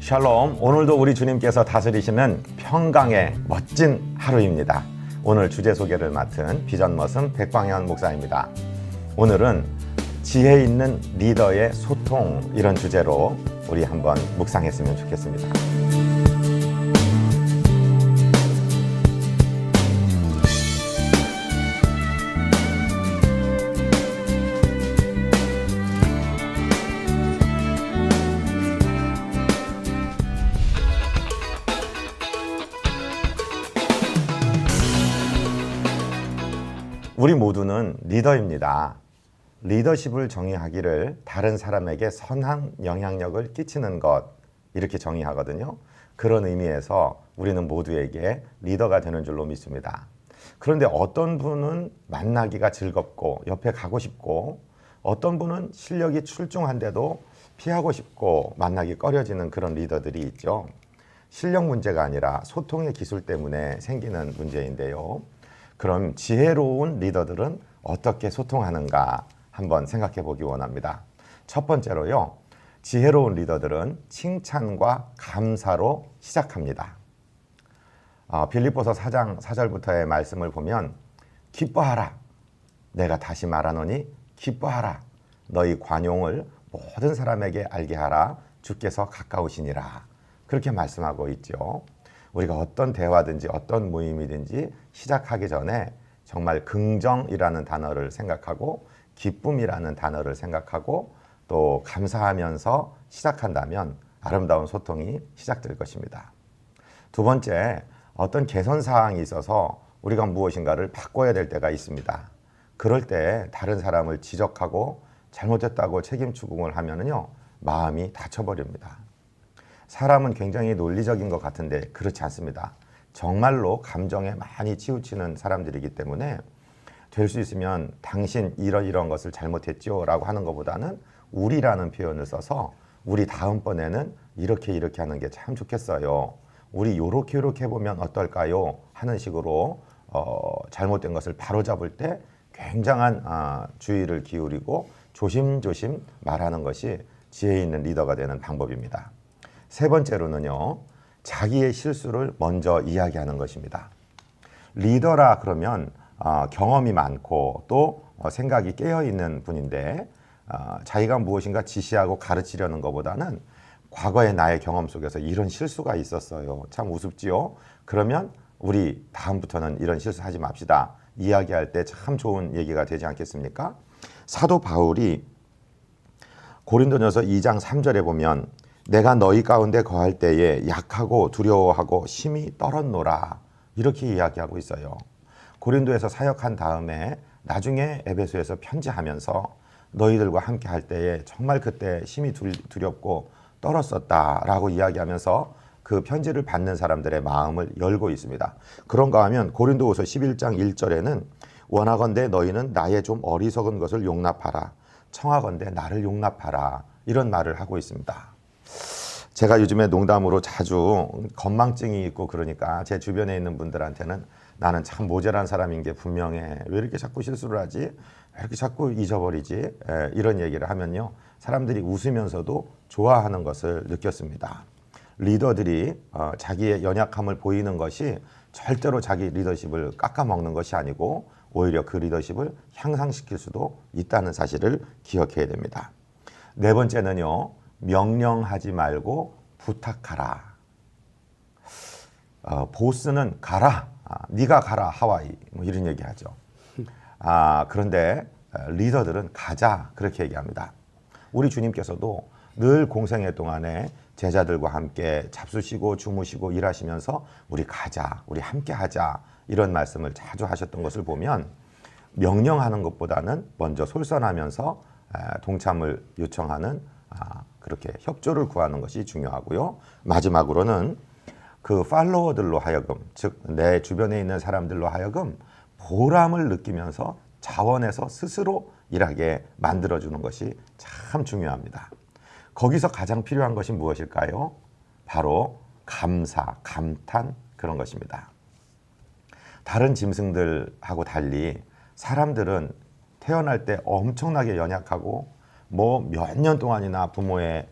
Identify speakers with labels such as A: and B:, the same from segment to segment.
A: 샬롬. 오늘도 우리 주님께서 다스리시는 평강의 멋진 하루입니다. 오늘 주제 소개를 맡은 비전머슴 백광현 목사입니다. 오늘은 지혜 있는 리더의 소통, 이런 주제로 우리 한번 묵상했으면 좋겠습니다. 우리 모두는 리더입니다. 리더십을 정의하기를 다른 사람에게 선한 영향력을 끼치는 것, 이렇게 정의하거든요. 그런 의미에서 우리는 모두에게 리더가 되는 줄로 믿습니다. 그런데 어떤 분은 만나기가 즐겁고 옆에 가고 싶고, 어떤 분은 실력이 출중한데도 피하고 싶고 만나기 꺼려지는 그런 리더들이 있죠. 실력 문제가 아니라 소통의 기술 때문에 생기는 문제인데요. 그럼 지혜로운 리더들은 어떻게 소통하는가 한번 생각해 보기 원합니다. 첫 번째로요, 지혜로운 리더들은 칭찬과 감사로 시작합니다. 빌립보서 4장 4절부터의 말씀을 보면, 기뻐하라, 내가 다시 말하노니 기뻐하라, 너희 관용을 모든 사람에게 알게 하라, 주께서 가까우시니라, 그렇게 말씀하고 있죠. 우리가 어떤 대화든지 어떤 모임이든지 시작하기 전에 정말 긍정이라는 단어를 생각하고 기쁨이라는 단어를 생각하고 또 감사하면서 시작한다면 아름다운 소통이 시작될 것입니다. 두 번째, 어떤 개선 사항이 있어서 우리가 무엇인가를 바꿔야 될 때가 있습니다. 그럴 때 다른 사람을 지적하고 잘못했다고 책임 추궁을 하면은요, 마음이 다쳐버립니다. 사람은 굉장히 논리적인 것 같은데 그렇지 않습니다. 정말로 감정에 많이 치우치는 사람들이기 때문에 될 수 있으면 당신 이런 것을 잘못했죠 라고 하는 것보다는 우리라는 표현을 써서 우리 다음번에는 이렇게 하는 게 참 좋겠어요, 우리 요렇게 해보면 어떨까요 하는 식으로 잘못된 것을 바로잡을 때 굉장한 주의를 기울이고 조심조심 말하는 것이 지혜 있는 리더가 되는 방법입니다. 세 번째로는요, 자기의 실수를 먼저 이야기하는 것입니다. 리더라 그러면 경험이 많고 또 생각이 깨어있는 분인데, 자기가 무엇인가 지시하고 가르치려는 것보다는 과거의 나의 경험 속에서 이런 실수가 있었어요, 참 우습지요. 그러면 우리 다음부터는 이런 실수하지 맙시다, 이야기할 때 참 좋은 얘기가 되지 않겠습니까? 사도 바울이 고린도전서 2장 3절에 보면, 내가 너희 가운데 거할 때에 약하고 두려워하고 심히 떨었노라, 이렇게 이야기하고 있어요. 고린도에서 사역한 다음에 나중에 에베소에서 편지하면서 너희들과 함께 할 때에 정말 그때 심히 두렵고 떨었었다라고 이야기하면서 그 편지를 받는 사람들의 마음을 열고 있습니다. 그런가 하면 고린도후서 11장 1절에는 원하건대 너희는 나의 좀 어리석은 것을 용납하라, 청하건대 나를 용납하라, 이런 말을 하고 있습니다. 제가 요즘에 농담으로 자주 건망증이 있고 그러니까 제 주변에 있는 분들한테는 나는 참 모자란 사람인 게 분명해, 왜 이렇게 자꾸 실수를 하지, 왜 이렇게 자꾸 잊어버리지, 이런 얘기를 하면요, 사람들이 웃으면서도 좋아하는 것을 느꼈습니다. 리더들이 자기의 연약함을 보이는 것이 절대로 자기 리더십을 깎아먹는 것이 아니고 오히려 그 리더십을 향상시킬 수도 있다는 사실을 기억해야 됩니다. 네 번째는요, 명령하지 말고 부탁하라. 보스는 가라, 네가 가라 하와이, 뭐 이런 얘기하죠. 그런데 리더들은 가자, 그렇게 얘기합니다. 우리 주님께서도 늘 공생애 동안에 제자들과 함께 잡수시고 주무시고 일하시면서 우리 가자, 우리 함께 하자, 이런 말씀을 자주 하셨던 것을 보면 명령하는 것보다는 먼저 솔선하면서 동참을 요청하는, 그렇게 협조를 구하는 것이 중요하고요. 마지막으로는 그 팔로워들로 하여금, 즉 내 주변에 있는 사람들로 하여금 보람을 느끼면서 자원해서 스스로 일하게 만들어주는 것이 참 중요합니다. 거기서 가장 필요한 것이 무엇일까요? 바로 감사, 감탄, 그런 것입니다. 다른 짐승들하고 달리 사람들은 태어날 때 엄청나게 연약하고 뭐 몇 년 동안이나 부모의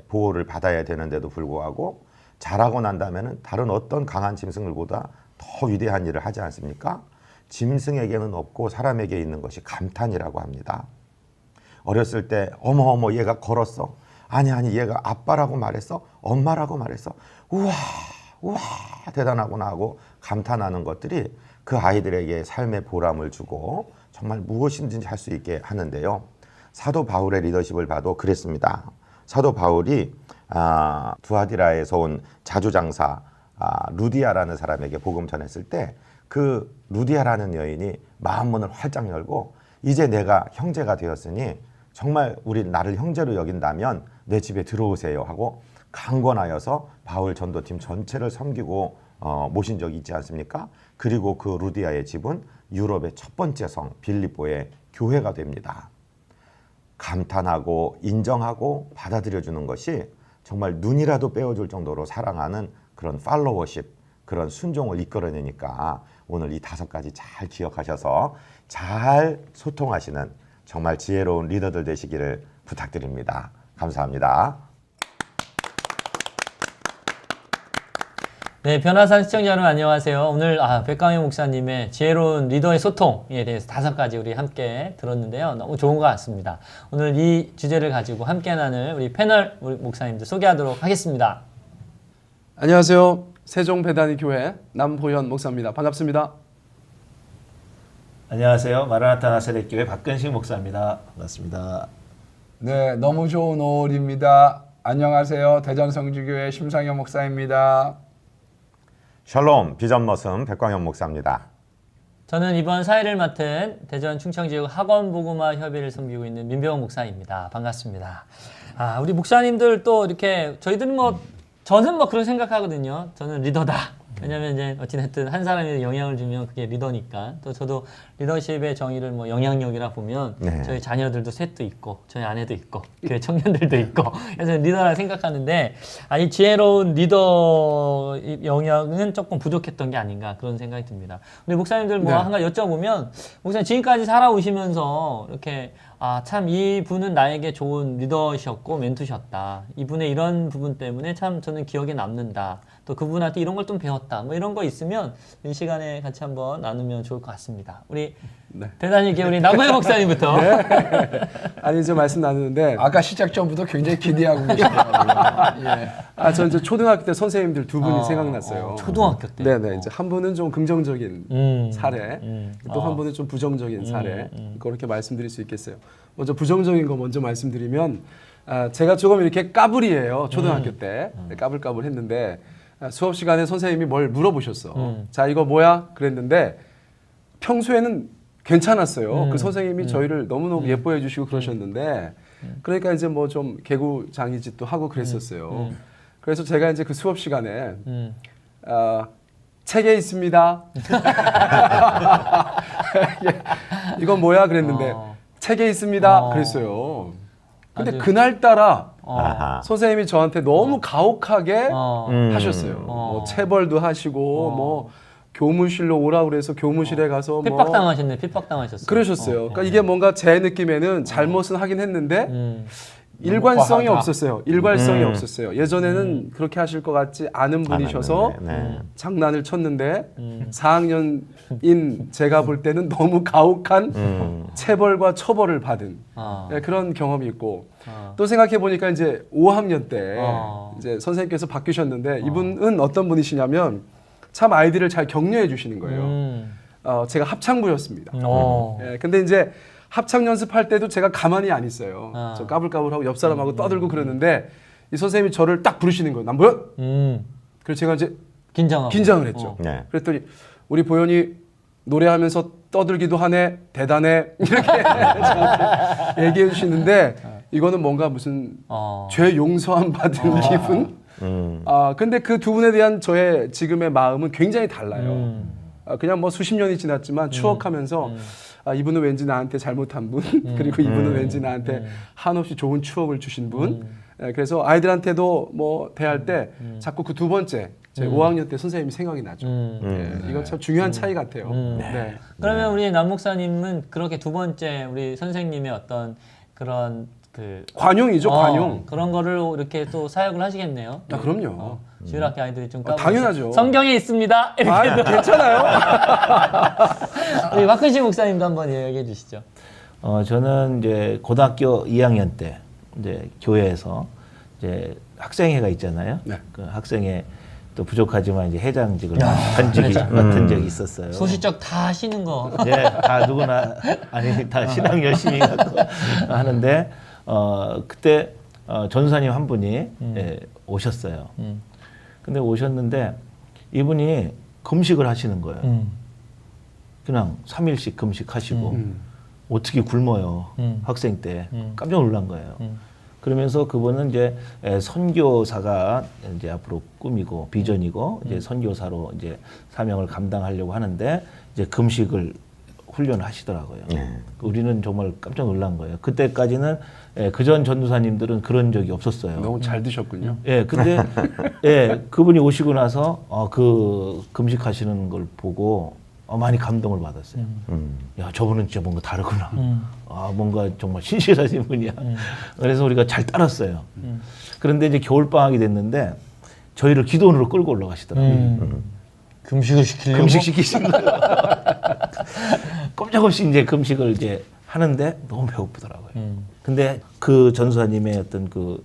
A: 보호를 받아야 되는데도 불구하고 자라고 난 다음에는 다른 어떤 강한 짐승들보다 더 위대한 일을 하지 않습니까? 짐승에게는 없고 사람에게 있는 것이 감탄이라고 합니다. 어렸을 때 어머 얘가 걸었어. 아니 얘가 아빠라고 말했어. 엄마라고 말했어. 우와 대단하구나 하고 감탄하는 것들이 그 아이들에게 삶의 보람을 주고 정말 무엇인지 할 수 있게 하는데요. 사도 바울의 리더십을 봐도 그랬습니다. 사도 바울이 두아디라에서 온 자주장사 루디아라는 사람에게 복음 전했을 때 그 루디아라는 여인이 마음문을 활짝 열고 이제 내가 형제가 되었으니 정말 우리 나를 형제로 여긴다면 내 집에 들어오세요 하고 강권하여서 바울 전도팀 전체를 섬기고 모신 적이 있지 않습니까? 그리고 그 루디아의 집은 유럽의 첫 번째 성 빌립보의 교회가 됩니다. 감탄하고 인정하고 받아들여주는 것이 정말 눈이라도 빼어줄 정도로 사랑하는 그런 팔로워십, 그런 순종을 이끌어내니까 오늘 이 5가지 잘 기억하셔서 잘 소통하시는 정말 지혜로운 리더들 되시기를 부탁드립니다. 감사합니다.
B: 네, 변화산 시청자 여러분 안녕하세요. 오늘 백강현 목사님의 지혜로운 리더의 소통에 대해서 5가지 우리 함께 들었는데요. 너무 좋은 것 같습니다. 오늘 이 주제를 가지고 함께 나눌 우리 패널 우리 목사님들 소개하도록 하겠습니다.
C: 안녕하세요. 세종배단위교회 남보현 목사입니다. 반갑습니다.
D: 안녕하세요. 마라나타 나사렛교회 박근식 목사입니다. 반갑습니다.
E: 네, 너무 좋은 5월입니다. 안녕하세요. 대전성주교회 심상현 목사입니다.
A: 샬롬 비전머슴 백광현 목사입니다.
B: 저는 이번 사회를 맡은 대전 충청지역 학원복음화 협의를 섬기고 있는 민병헌 목사입니다. 반갑습니다. 우리 목사님들 또 이렇게 저희들은 저는 그런 생각하거든요. 저는 리더다. 왜냐면 이제 어찌됐든 한 사람이 영향을 주면 그게 리더니까. 또 저도 리더십의 정의를 영향력이라 보면
A: 네.
B: 저희 자녀들도 셋도 있고 저희 아내도 있고 교회 청년들도 있고 그래서 리더라 생각하는데 이 지혜로운 리더 영향은 조금 부족했던 게 아닌가 그런 생각이 듭니다. 우리 목사님들
E: 네.
B: 한 가지 여쭤보면 목사님 지금까지 살아오시면서 이렇게 참 이분은 나에게 좋은 리더셨고 멘토셨다. 이분의 이런 부분 때문에 참 저는 기억에 남는다. 또 그분한테 이런 걸 좀 배웠다. 이런 거 있으면 이 시간에 같이 한번 나누면 좋을 것 같습니다. 우리 대단히 우리 남보현 목사님부터.
C: 아니 이제 말씀 나누는데
E: 아까 시작 전부터 굉장히 기대하고 계시더라고요. 예.
C: 저 이제 초등학교 때 선생님들 2분이 생각났어요.
B: 초등학교 때.
C: 네네. 이제 한 분은 좀 긍정적인 사례, 또 한 분은 좀 부정적인 사례. 그렇게 말씀드릴 수 있겠어요. 먼저 부정적인 거 먼저 말씀드리면 제가 조금 이렇게 까불이에요. 초등학교 때 까불까불 했는데 수업 시간에 선생님이 뭘 물어보셨어. 자 이거 뭐야? 그랬는데 평소에는 괜찮았어요. 그 선생님이 저희를 너무너무 예뻐해 주시고 그러셨는데 그러니까 이제 좀 개구장이짓도 하고 그랬었어요. 그래서 제가 이제 그 수업 시간에 책에 있습니다. 이건 뭐야? 그랬는데 책에 있습니다. 그랬어요. 근데 그날따라 선생님이 저한테 너무 가혹하게 하셨어요. 체벌도 하시고 교무실로 오라 그래서 교무실에 가서
B: 핍박당하셨네. 핍박당하셨어요.
C: 그러셨어요. 그러니까 이게 뭔가 제 느낌에는 잘못은 하긴 했는데 일관성이 없었어요. 일관성이 없었어요. 예전에는 그렇게 하실 것 같지 않은 분이셔서 장난을 쳤는데 4학년인 제가 볼 때는 너무 가혹한 체벌과 처벌을 받은 그런 경험이 있고 또 생각해 보니까 이제 5학년 때 이제 선생님께서 바뀌셨는데 이분은 어떤 분이시냐면 참 아이들을 잘 격려해 주시는 거예요. 제가 합창부였습니다. 근데 이제 합창 연습할 때도 제가 가만히 안 있어요. 저 까불까불하고 옆 사람하고 떠들고 그러는데 이 선생님이 저를 딱 부르시는 거예요. 남보현. 그래서 제가 이제 긴장을 했죠. 그랬더니 우리 보현이 노래하면서 떠들기도 하네, 대단해 이렇게 저한테 얘기해 주시는데 이거는 뭔가 무슨 죄 용서함 받은 기분. 근데 그 2분에 대한 저의 지금의 마음은 굉장히 달라요. 그냥 수십 년이 지났지만 추억하면서 이분은 왠지 나한테 잘못한 분 그리고 이분은 왠지 나한테 한없이 좋은 추억을 주신 분. 그래서 아이들한테도 대할 때 자꾸 그 2번째 제 5학년 때 선생님이 생각이 나죠. 이건 참 중요한 차이 같아요.
B: 그러면 우리 남 목사님은 그렇게 2번째 우리 선생님의 어떤 그런
C: 관용이죠, 관용.
B: 그런 거를 이렇게 또 사역을 하시겠네요.
C: 아, 그럼요.
B: 주일학교 아이들이 좀
C: 당연하죠.
B: 성경에 있습니다. 이렇게
C: 아, 괜찮아요.
B: 우리 박근식 목사님도 한번 이야기해 주시죠.
D: 저는 이제 고등학교 2학년 때 이제 교회에서 이제 학생회가 있잖아요.
C: 네.
D: 그 학생회 또 부족하지만 이제 회장직을 맡은 적이 있었어요.
B: 소시적 다 하시는 거.
D: 예, 다 누구나 아니 다 신앙 열심히 하고 하는데 그때 전사님 한 분이 예, 오셨어요. 근데 오셨는데 이분이 금식을 하시는 거예요. 그냥 3일씩 금식하시고 어떻게 굶어요. 학생 때 깜짝 놀란 거예요. 그러면서 그분은 이제 선교사가 이제 앞으로 꿈이고 비전이고 이제 선교사로 이제 사명을 감당하려고 하는데 이제 금식을 훈련하시더라고요. 우리는 정말 깜짝 놀란 거예요. 그때까지는 그전 전도사님들은 그런 적이 없었어요.
C: 너무 잘 드셨군요.
D: 예, 근데 예, 그분이 오시고 나서 그 금식하시는 걸 보고 많이 감동을 받았어요. 야, 저분은 진짜 뭔가 다르구나. 아, 뭔가 정말 신실하신 분이야. 그래서 우리가 잘 따랐어요. 그런데 이제 겨울 방학이 됐는데 저희를 기도원으로 끌고 올라가시더라고요.
B: 금식을 시키려고?
D: 금식 시키신 거예요. 꼼짝없이 이제 금식을 이제 하는데 너무 배고프더라고요. 근데 그 전수사님의 어떤 그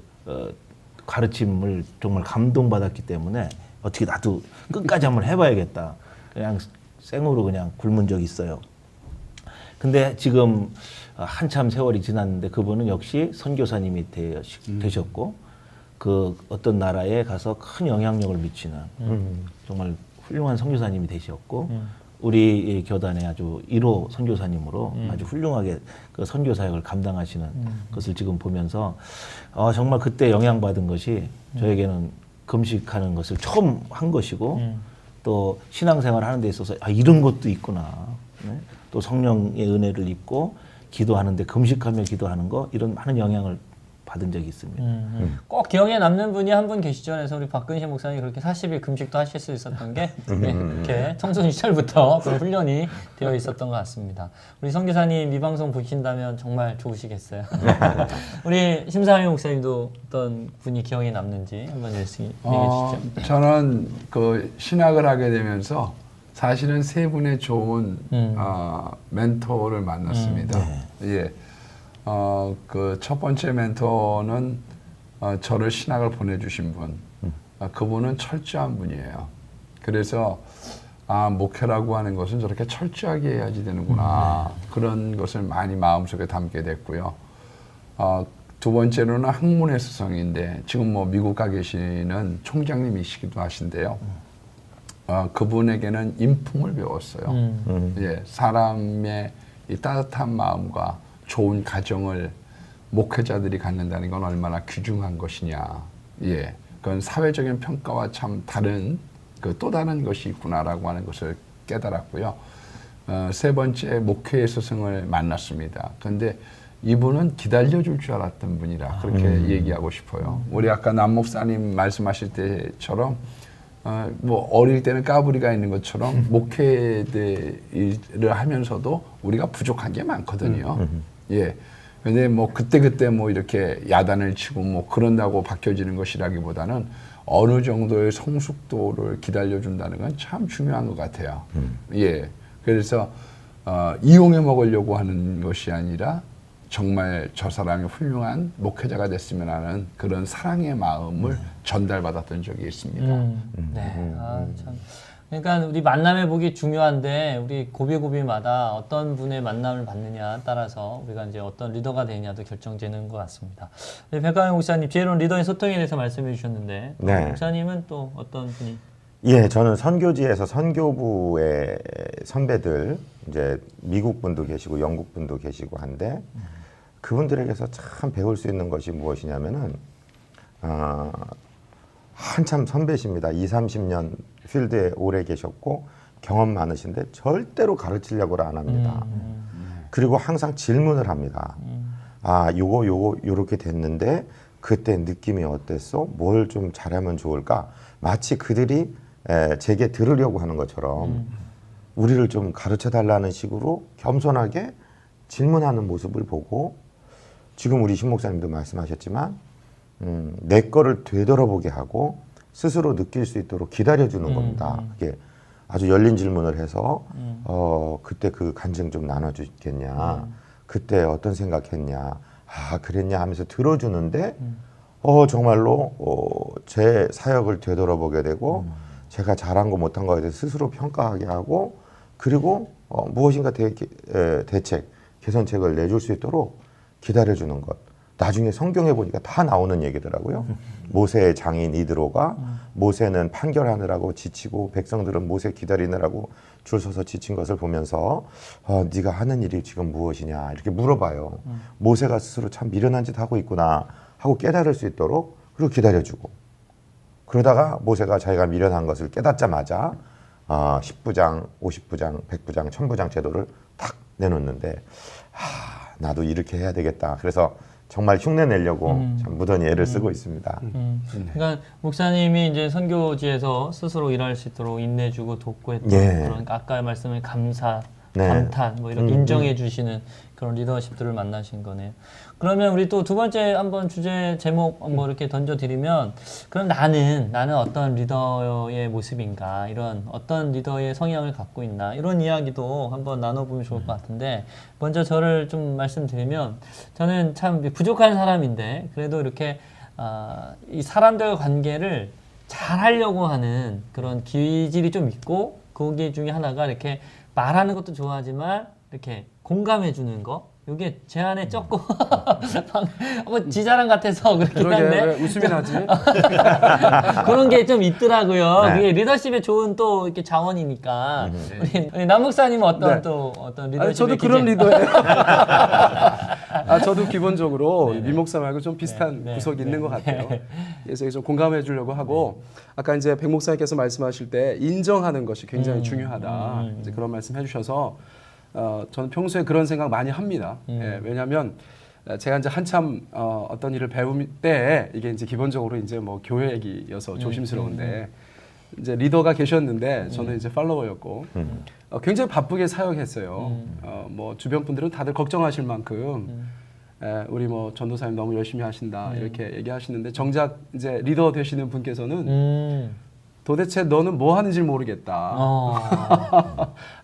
D: 가르침을 정말 감동받았기 때문에 어떻게 나도 끝까지 한번 해봐야겠다. 그냥 생으로 그냥 굶은 적이 있어요. 근데 지금 한참 세월이 지났는데 그분은 역시 선교사님이 되셨고 그 어떤 나라에 가서 큰 영향력을 미치는 정말 훌륭한 선교사님이 되셨고 우리 교단의 아주 1호 선교사님으로 아주 훌륭하게 그 선교 사역을 감당하시는 것을 지금 보면서 정말 그때 영향받은 것이 저에게는 금식하는 것을 처음 한 것이고 또 신앙생활 하는 데 있어서 이런 것도 있구나. 네? 또 성령의 은혜를 입고 기도하는데 금식하며 기도하는 거 이런 많은 영향을 받은 적이 있습니다.
B: 꼭 기억에 남는 분이 한 분 계시죠. 그래서 우리 박근식 목사님이 그렇게 40일 금식도 하실 수 있었던 게 이렇게 청소년 시절부터 그 훈련이 되어 있었던 것 같습니다. 우리 선교사님 이 방송 보신다면 정말 좋으시겠어요. 우리 심상희 목사님도 어떤 분이 기억에 남는지 한번 얘기해 주시죠.
E: 저는 그 신학을 하게 되면서 사실은 세 분의 좋은 멘토를 만났습니다. 예. 그 첫 번째 멘토는 저를 신학을 보내주신 분. 그분은 철저한 분이에요. 그래서 목회라고 하는 것은 저렇게 철저하게 해야지 되는구나. 그런 것을 많이 마음속에 담게 됐고요. 두 번째로는 학문의 스승인데 지금 뭐 미국 가 계시는 총장님이시기도 하신데요. 그분에게는 인품을 배웠어요. 예, 사람의 이 따뜻한 마음과 좋은 가정을 목회자들이 갖는다는 건 얼마나 귀중한 것이냐. 예, 그건 사회적인 평가와 참 다른 또 다른 것이 있구나라고 하는 것을 깨달았고요. 세 번째 목회의 스승을 만났습니다. 그런데 이분은 기다려줄 줄 알았던 분이라 그렇게 얘기하고 싶어요. 우리 아까 남 목사님 말씀하실 때처럼 뭐 어릴 때는 까불이가 있는 것처럼 목회를 하면서도 우리가 부족한 게 많거든요. 예. 근데 뭐 그때 뭐 이렇게 야단을 치고 뭐 그런다고 바뀌어지는 것이라기보다는 어느 정도의 성숙도를 기다려준다는 건 참 중요한 것 같아요. 예. 그래서 이용해 먹으려고 하는 것이 아니라 정말 저 사람이 훌륭한 목회자가 됐으면 하는 그런 사랑의 마음을 전달받았던 적이 있습니다.
B: 네. 참. 그러니까 우리 만남의 복이 중요한데 우리 고비고비마다 어떤 분의 만남을 받느냐 따라서 우리가 이제 어떤 리더가 되느냐도 결정되는 것 같습니다. 백강영 목사님, 지혜로운 리더의 소통에 대해서 말씀해 주셨는데
A: 네.
B: 목사님은 또 어떤 분이?
A: 예, 저는 선교지에서 선교부의 선배들 이제 미국 분도 계시고 영국 분도 계시고 한데 그분들에게서 참 배울 수 있는 것이 무엇이냐면은 한참 선배십니다. 20, 30년 필드에 오래 계셨고 경험 많으신데 절대로 가르치려고는 안 합니다. 그리고 항상 질문을 합니다. 요거 요렇게 됐는데 그때 느낌이 어땠어? 뭘 좀 잘하면 좋을까? 마치 그들이 제게 들으려고 하는 것처럼 우리를 좀 가르쳐 달라는 식으로 겸손하게 질문하는 모습을 보고 지금 우리 신 목사님도 말씀하셨지만 내 거를 되돌아보게 하고 스스로 느낄 수 있도록 기다려주는 겁니다. 그게 아주 열린 질문을 해서 그때 그 간증 좀 나눠주겠냐, 그때 어떤 생각했냐, 아 그랬냐 하면서 들어주는데 정말로 제 사역을 되돌아보게 되고 제가 잘한 거 못한 거에 대해서 스스로 평가하게 하고 그리고 무엇인가 대책, 개선책을 내줄 수 있도록 기다려주는 것. 나중에 성경에 보니까 다 나오는 얘기더라고요. 모세의 장인 이드로가 모세는 판결하느라고 지치고 백성들은 모세 기다리느라고 줄 서서 지친 것을 보면서 네가 하는 일이 지금 무엇이냐 이렇게 물어봐요. 모세가 스스로 참 미련한 짓 하고 있구나 하고 깨달을 수 있도록 그리고 기다려주고 그러다가 모세가 자기가 미련한 것을 깨닫자마자 10부장, 50부장, 100부장, 1000부장 제도를 딱 내놓는데 나도 이렇게 해야 되겠다. 그래서 정말 흉내 내려고 참 무던히 애를 쓰고 있습니다.
B: 그러니까 목사님이 이제 선교지에서 스스로 일할 수 있도록 인내주고 돕고 했던
A: 예.
B: 그런 아까 말씀의 감사,
A: 네.
B: 감탄 뭐 이런 인정해 주시는 그런 리더십들을 만나신 거네요. 그러면 우리 또 두 번째 한번 주제 제목 한번 이렇게 던져드리면 그럼 나는 어떤 리더의 모습인가 이런 어떤 리더의 성향을 갖고 있나 이런 이야기도 한번 나눠보면 좋을 것 같은데 먼저 저를 좀 말씀드리면 저는 참 부족한 사람인데 그래도 이렇게 이 사람들과 관계를 잘 하려고 하는 그런 기질이 좀 있고 거기 중에 하나가 이렇게 말하는 것도 좋아하지만 이렇게 공감해 주는 거 이게 제 안에 조금 뭐 지자랑 같아서 그렇긴
C: 그러게
B: 한데
C: 왜 웃음이 나지?
B: 그런 게 좀 있더라고요.
A: 네.
B: 그게 리더십의 좋은 또 이렇게 자원이니까 우리 남 목사님은 어떤
C: 네.
B: 또 어떤
C: 아니,
B: 리더십의
C: 저도
B: 기질?
C: 그런 리더예요. 저도 기본적으로 미 목사 말고 좀 비슷한
B: 네.
C: 구석이
B: 네.
C: 있는 것 같아요. 그래서 좀 공감해 주려고 하고 아까 이제 백 목사님께서 말씀하실 때 인정하는 것이 굉장히 중요하다. 이제 그런 말씀 해주셔서 저는 평소에 그런 생각 많이 합니다. 예, 왜냐하면 제가 이제 한참 어떤 일을 배울 때 이게 이제 기본적으로 이제 뭐 교회 얘기여서 조심스러운데 이제 리더가 계셨는데 저는 이제 팔로워였고 굉장히 바쁘게 사역했어요. 뭐 주변 분들은 다들 걱정하실 만큼 우리 뭐 전도사님 너무 열심히 하신다 이렇게 얘기하시는데 정작 이제 리더 되시는 분께서는 도대체 너는 뭐 하는지 모르겠다.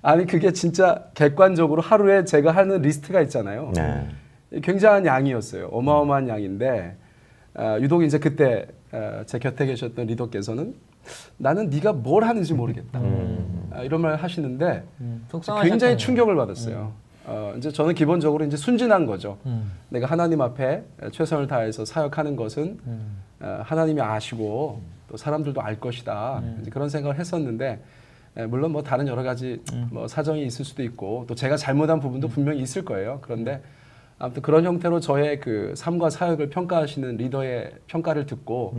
C: 아니 그게 진짜 객관적으로 하루에 제가 하는 리스트가 있잖아요.
A: 네.
C: 굉장한 양이었어요. 어마어마한 양인데 유독 이제 그때 제 곁에 계셨던 리더께서는 나는 네가 뭘 하는지 모르겠다. 이런 말 하시는데
B: 속상하셨겠네요.
C: 굉장히 충격을 받았어요. 이제 저는 기본적으로 이제 순진한 거죠. 내가 하나님 앞에 최선을 다해서 사역하는 것은 하나님이 아시고 또 사람들도 알 것이다. 이제 그런 생각을 했었는데 물론 뭐 다른 여러 가지 뭐 사정이 있을 수도 있고 또 제가 잘못한 부분도 분명히 있을 거예요. 그런데 아무튼 그런 형태로 저의 그 삶과 사역을 평가하시는 리더의 평가를 듣고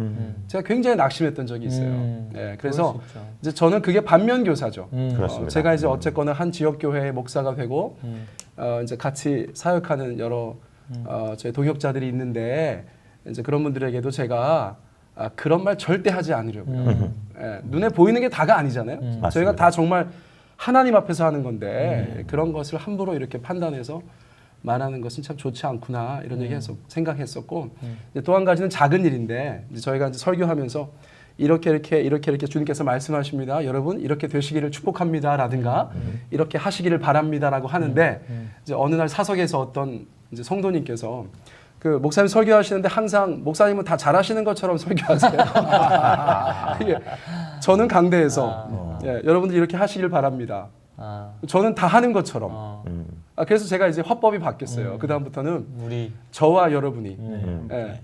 C: 제가 굉장히 낙심했던 적이 있어요. 네, 그래서 이제 저는 그게 반면 교사죠.
A: 그렇습니다.
C: 제가 이제 어쨌거나 한 지역 교회의 목사가 되고 이제 같이 사역하는 여러 저희 동역자들이 있는데 이제 그런 분들에게도 제가 그런 말 절대 하지 않으려고요. 예, 눈에 보이는 게 다가 아니잖아요.
A: 맞습니다.
C: 저희가 다 정말 하나님 앞에서 하는 건데 그런 것을 함부로 이렇게 판단해서 말하는 것은 참 좋지 않구나 이런 얘기해서 생각했었고 또 한 가지는 작은 일인데 이제 저희가 이제 설교하면서 이렇게 주님께서 말씀하십니다. 여러분 이렇게 되시기를 축복합니다라든가 이렇게 하시기를 바랍니다라고 하는데 이제 어느 날 사석에서 어떤 이제 성도님께서 그 목사님 설교하시는데 항상 목사님은 다 잘하시는 것처럼 설교하세요. 이게 저는 강대해서 여러분들 이렇게 하시길 바랍니다. 저는 다 하는 것처럼. 그래서 제가 이제 화법이 바뀌었어요. 그 다음부터는
B: 우리
C: 저와 여러분이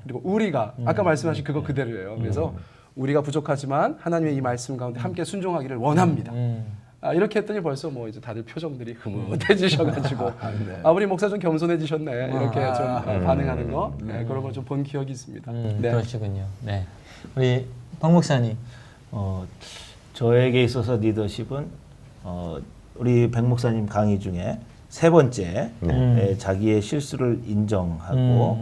C: 그리고 우리가 아까 말씀하신 그거 그대로예요. 그래서 우리가 부족하지만 하나님의 이 말씀 가운데 함께 순종하기를 원합니다. 이렇게 했더니 벌써 뭐 이제 다들 표정들이 흐뭇해지셔가지고 우리 목사 좀 겸손해지셨네 이렇게 좀 반응하는 거 그런 걸 좀 본 기억이 있습니다. 네.
B: 그러시군요. 네, 우리 박 목사님.
D: 저에게 있어서 리더십은 우리 백 목사님 강의 중에 세 번째 자기의 실수를 인정하고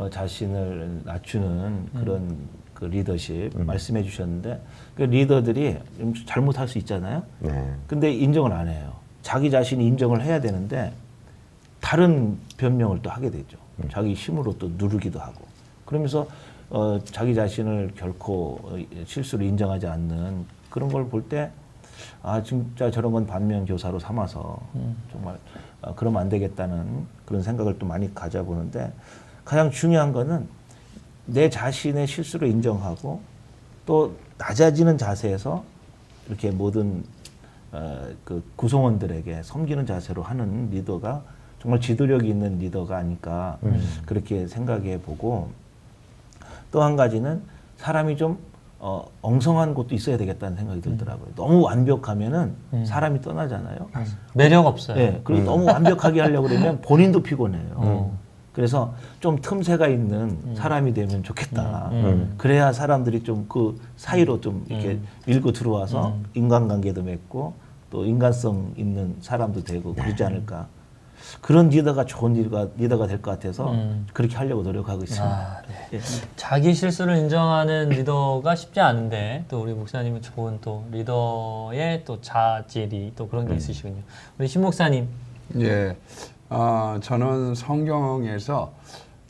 D: 자신을 낮추는 그런 그 리더십 말씀해 주셨는데 그 리더들이 좀 잘못할 수 있잖아요.
A: 네.
D: 근데 인정을 안 해요. 자기 자신이 인정을 해야 되는데 다른 변명을 또 하게 되죠. 자기 힘으로 또 누르기도 하고 그러면서 자기 자신을 결코 실수를 인정하지 않는 그런 걸 볼 때 아 진짜 저런 건 반면교사로 삼아서 정말 그러면 안 되겠다는 그런 생각을 또 많이 가져보는데 가장 중요한 거는 내 자신의 실수를 인정하고 또 낮아지는 자세에서 이렇게 모든 그 구성원들에게 섬기는 자세로 하는 리더가 정말 지도력이 있는 리더가 아닐까 그렇게 생각해 보고 또 한 가지는 사람이 좀 엉성한 곳도 있어야 되겠다는 생각이 들더라고요. 너무 완벽하면은 사람이 떠나잖아요.
B: 매력 없어요.
D: 네, 그리고 너무 완벽하게 하려고 그러면 본인도 피곤해요. 그래서 좀 틈새가 있는 사람이 되면 좋겠다. 그래야 사람들이 좀 그 사이로 좀 이렇게 밀고 들어와서 인간관계도 맺고 또 인간성 있는 사람도 되고 그러지 않을까. 그런 리더가 좋은 리더가 될 것 같아서 그렇게 하려고 노력하고 있습니다.
B: 아, 네.
D: 예.
B: 자기 실수를 인정하는 리더가 쉽지 않은데 또 우리 목사님은 좋은 또 리더의 또 자질이 또 그런 게 있으시군요. 우리 신 목사님.
E: 예, 저는 성경에서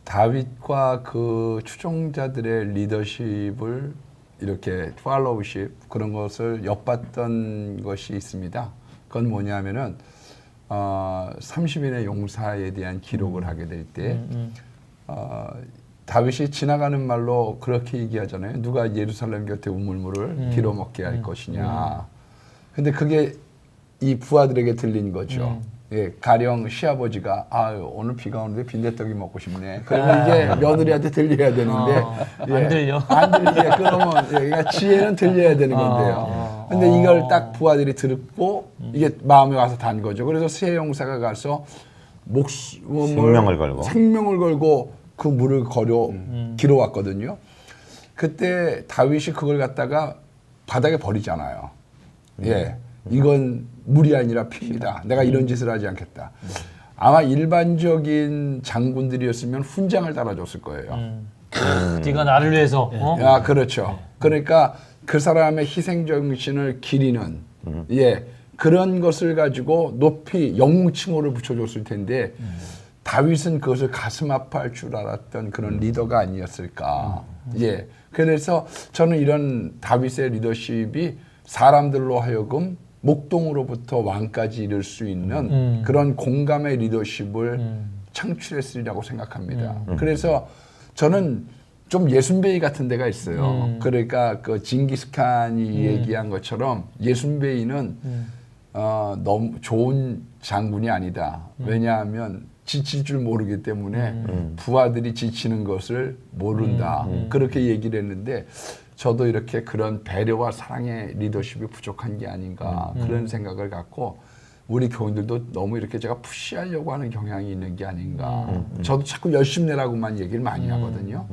E: 다윗과 그 추종자들의 리더십을 이렇게 팔로우십 그런 것을 엿봤던 것이 있습니다. 그건 뭐냐면은 30인의 용사에 대한 기록을 하게 될 때 다윗이 지나가는 말로 그렇게 얘기하잖아요. 누가 예루살렘 곁에 우물물을 길어먹게 할 것이냐. 근데 그게 이 부하들에게 들린 거죠. 예, 가령 시아버지가 오늘 비가 오는데 빈대떡이 먹고 싶네. 그러면 이게 며느리한테 들려야 되는데
B: 안 들려.
E: 안 들리게 그러면 그러니까 지혜는 들려야 되는 건데요. 근데 이걸 딱 부하들이 듣고 이게 마음에 와서 단 거죠. 그래서 세 용사가 가서 생명을 걸고 그 물을 길어왔거든요. 그때 다윗이 그걸 갖다가 바닥에 버리잖아요. 예, 이건 물이 아니라 피입니다. 내가 이런 짓을 하지 않겠다. 아마 일반적인 장군들이었으면 훈장을 달아줬을 거예요.
B: 네가 나를 위해서.
E: 야, 그렇죠. 그러니까 그 사람의 희생 정신을 기리는 그런 것을 가지고 높이 영웅칭호를 붙여줬을 텐데 다윗은 그것을 가슴 아파할 줄 알았던 그런 리더가 아니었을까. 예. 그래서 저는 이런 다윗의 리더십이 사람들로 하여금 목동으로부터 왕까지 이룰 수 있는 그런 공감의 리더십을 창출했으리라고 생각합니다. 그래서 저는 좀 예순베이 같은 데가 있어요. 그러니까 그 징기스칸이 얘기한 것처럼 예순베이는 너무 좋은 장군이 아니다. 왜냐하면 지칠 줄 모르기 때문에 부하들이 지치는 것을 모른다. 그렇게 얘기를 했는데 저도 이렇게 그런 배려와 사랑의 리더십이 부족한 게 아닌가 그런 생각을 갖고 우리 교인들도 너무 이렇게 제가 푸시하려고 하는 경향이 있는 게 아닌가. 저도 자꾸 열심히 내라고만 얘기를 많이 하거든요.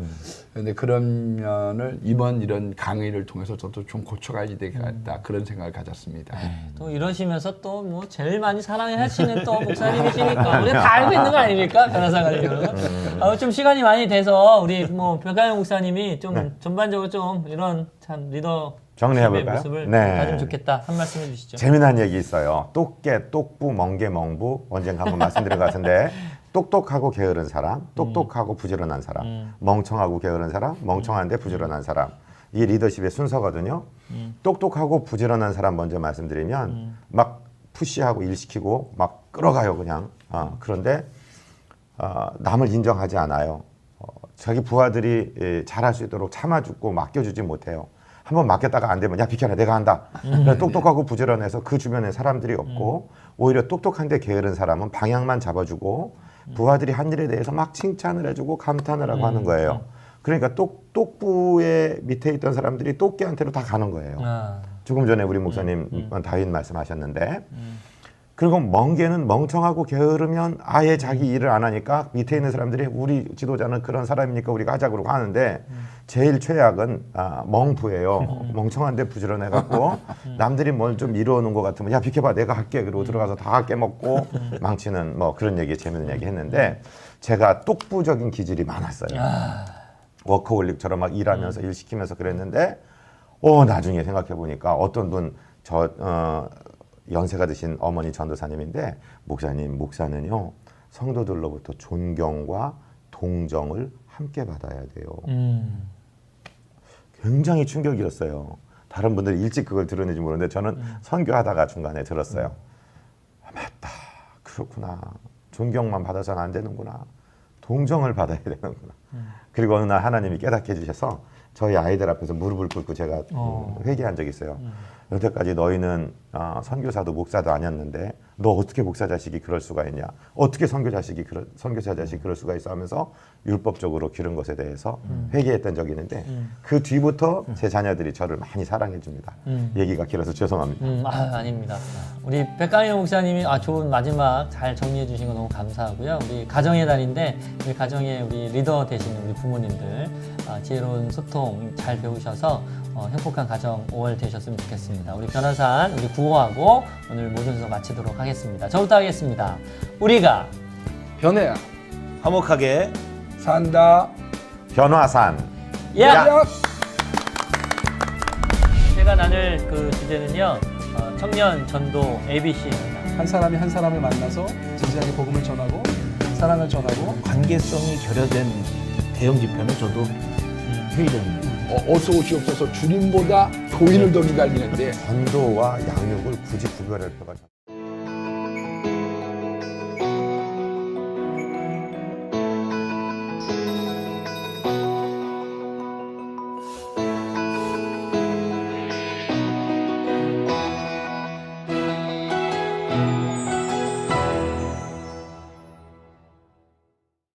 E: 그런데 그런 면을 이번 이런 강의를 통해서 저도 좀 고쳐가야 되겠다 그런 생각을 가졌습니다.
B: 또 이러시면서 또 뭐 제일 많이 사랑하시는 또 목사님이시니까 우리가 다 알고 있는 거 아닙니까? 변호사 같은 경우는. 좀 시간이 많이 돼서 우리 뭐 백가영 목사님이 좀 전반적으로 좀 이런 참 리더
A: 정리해볼까요?
B: 모습을
A: 네.
B: 가지면 좋겠다. 한 말씀 해주시죠.
A: 재미난 얘기 있어요. 똑개, 똑부, 멍게, 멍부 언젠가 한번 말씀드린 것 같은데 똑똑하고 게으른 사람, 똑똑하고 부지런한 사람, 멍청하고 게으른 사람, 멍청한데 부지런한 사람. 이 리더십의 순서거든요. 똑똑하고 부지런한 사람 먼저 말씀드리면 막 푸시하고 일시키고 막 끌어가요 그냥. 그런데 남을 인정하지 않아요. 자기 부하들이 잘할 수 있도록 참아주고 맡겨주지 못해요. 한번 맡겼다가 안 되면 야 비켜라 내가 한다. 똑똑하고 부지런해서 그 주변에 사람들이 없고 오히려 똑똑한데 게으른 사람은 방향만 잡아주고 부하들이 한 일에 대해서 막 칭찬을 해주고 감탄을 하고 하는 거예요. 그러니까 똑부의 밑에 있던 사람들이 똑개한테로 다 가는 거예요. 조금 전에 우리 목사님 다윗 말씀하셨는데 그리고 멍게는 멍청하고 게으르면 아예 자기 일을 안 하니까 밑에 있는 사람들이 우리 지도자는 그런 사람이니까 우리가 하자 그러고 하는데 제일 최악은 멍부예요. 멍청한데 부지런해갖고 남들이 뭘 좀 이루어놓은 것 같으면 야 비켜봐 내가 할게 그러고 들어가서 다 깨먹고 망치는 뭐 그런 얘기 재밌는 얘기 했는데 제가 똑부적인 기질이 많았어요. 워커홀릭처럼 막 일하면서 일 시키면서 그랬는데 나중에 생각해보니까 어떤 분 연세가 드신 어머니 전도사님인데 목사는요 성도들로부터 존경과 동정을 함께 받아야 돼요.
B: 음.
A: 굉장히 충격이었어요. 다른 분들이 일찍 그걸 들었는지 모르는데 저는 선교하다가 중간에 들었어요. 아, 맞다. 그렇구나. 존경만 받아서는 안 되는구나. 동정을 받아야 되는구나. 그리고 어느 날 하나님이 깨닫게 해주셔서 저희 아이들 앞에서 무릎을 꿇고 제가 회개한 적이 있어요. 여태까지 너희는 선교사도 목사도 아니었는데 너 어떻게 목사 자식이 그럴 수가 있냐? 어떻게 선교사 자식이 그럴 수가 있어? 하면서 율법적으로 기른 것에 대해서 회개했던 적이 있는데 그 뒤부터 제 자녀들이 저를 많이 사랑해 줍니다. 얘기가 길어서 죄송합니다.
B: 아닙니다. 우리 백가영 목사님이 좋은 마지막 잘 정리해 주신 거 너무 감사하고요. 우리 가정의 달인데 우리 가정의 우리 리더 되시는 우리 부모님들 지혜로운 소통 잘 배우셔서 행복한 가정 5월 되셨으면 좋겠습니다. 우리 변호사 우리 구호하고 오늘 모든 수 마치도록 하겠습니다. 저부터 하겠습니다. 우리가
E: 변해야
D: 화목하게
E: 산다.
A: 변화산.
B: 야! 제가 나눌 그 주제는요. 청년 전도 ABC입니다.
C: 한 사람이 한 사람을 만나서 진지하게 복음을 전하고 사랑을 전하고
D: 관계성이 결여된 대형 집회는 저도 회의적입니다.
E: 어서 오시옵소서 주님보다 교인을 더 기다리는데
A: 전도와 양육을 굳이 구별할 필요가